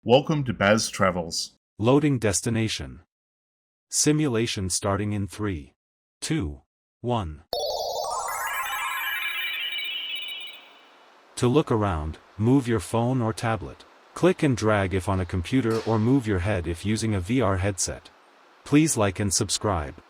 Welcome to Baz Travels. Loading destination. Simulation starting in 3, 2, 1. To look around, move your phone or tablet. Click and drag if on a computer or move your head if using a VR headset. Please like and subscribe.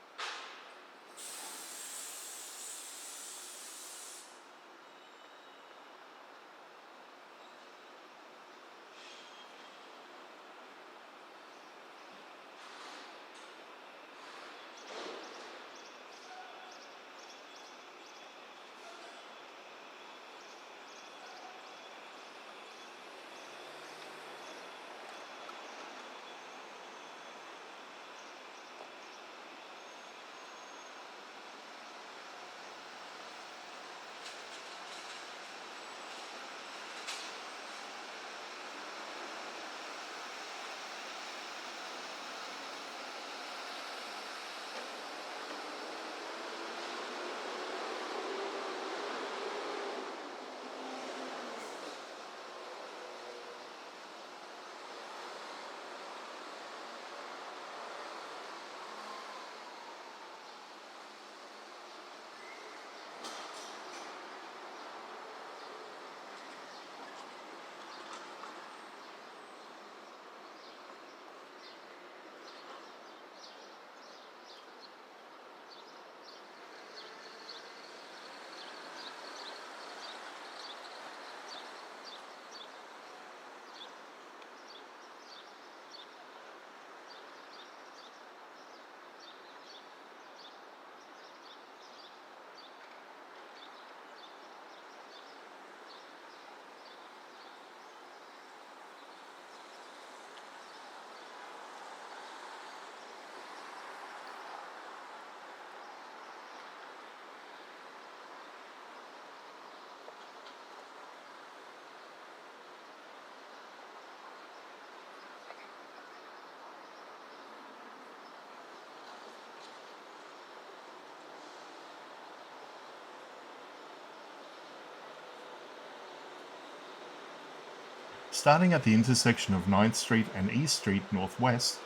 Starting at the intersection of 9th Street and East Street Northwest,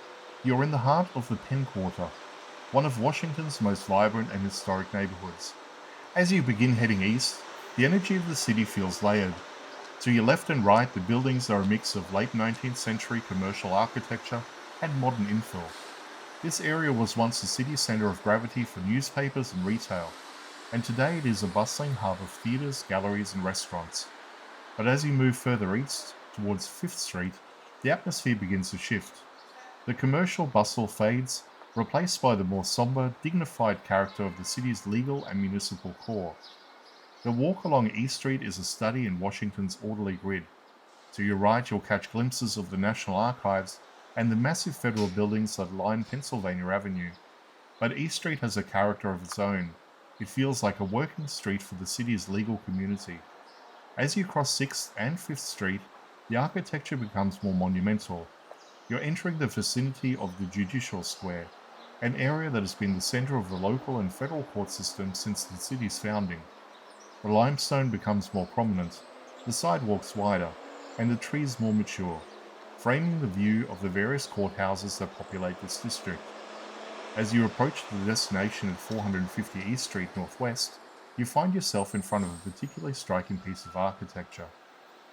you're in the heart of the Penn Quarter, one of Washington's most vibrant and historic neighborhoods. As you begin heading east, the energy of the city feels layered. To your left and right, the buildings are a mix of late 19th century commercial architecture and modern infill. This area was once a city center of gravity for newspapers and retail, and today it is a bustling hub of theaters, galleries, and restaurants. But as you move further east, towards 5th Street, the atmosphere begins to shift. The commercial bustle fades, replaced by the more somber, dignified character of the city's legal and municipal core. The walk along East Street is a study in Washington's orderly grid. To your right, you'll catch glimpses of the National Archives and the massive federal buildings that line Pennsylvania Avenue. But East Street has a character of its own. It feels like a working street for the city's legal community. As you cross 6th and 5th Street, the architecture becomes more monumental. You're entering the vicinity of the Judiciary Square, an area that has been the center of the local and federal court system since the city's founding. The limestone becomes more prominent, the sidewalks wider, and the trees more mature, framing the view of the various courthouses that populate this district. As you approach the destination at 450 East Street Northwest, you find yourself in front of a particularly striking piece of architecture.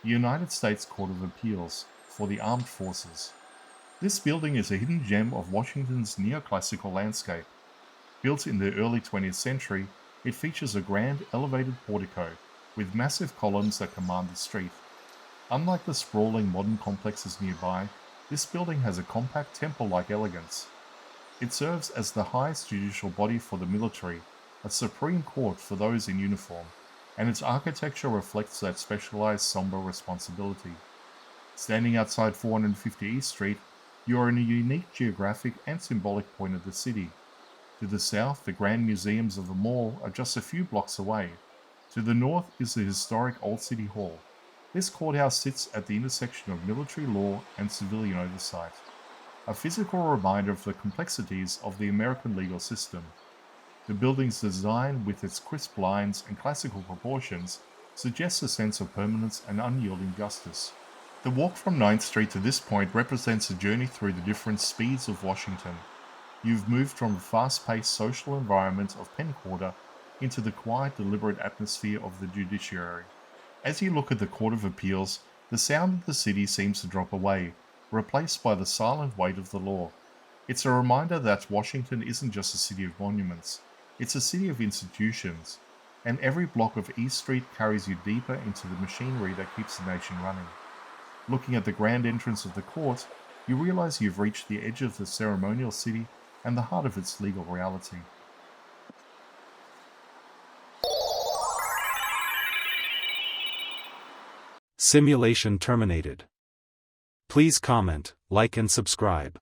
The United States Court of Appeals for the Armed Forces. This building is a hidden gem of Washington's neoclassical landscape. Built in the early 20th century, it features a grand elevated portico with massive columns that command the street. Unlike the sprawling modern complexes nearby, this building has a compact temple-like elegance. It serves as the highest judicial body for the military, a supreme court for those in uniform, and its architecture reflects that specialized somber responsibility. Standing outside 450 East Street, you are in a unique geographic and symbolic point of the city. To the south, the grand museums of the mall are just a few blocks away. To the north is the historic Old City Hall. This courthouse sits at the intersection of military law and civilian oversight, a physical reminder of the complexities of the American legal system. The building's design, with its crisp lines and classical proportions, suggests a sense of permanence and unyielding justice. The walk from 9th Street to this point represents a journey through the different speeds of Washington. You've moved from the fast-paced social environment of Penn Quarter into the quiet, deliberate atmosphere of the Judiciary. As you look at the Court of Appeals, the sound of the city seems to drop away, replaced by the silent weight of the law. It's a reminder that Washington isn't just a city of monuments, it's a city of institutions, and every block of East Street carries you deeper into the machinery that keeps the nation running. Looking at the grand entrance of the court, you realize you've reached the edge of the ceremonial city and the heart of its legal reality. Simulation terminated. Please comment, like and subscribe.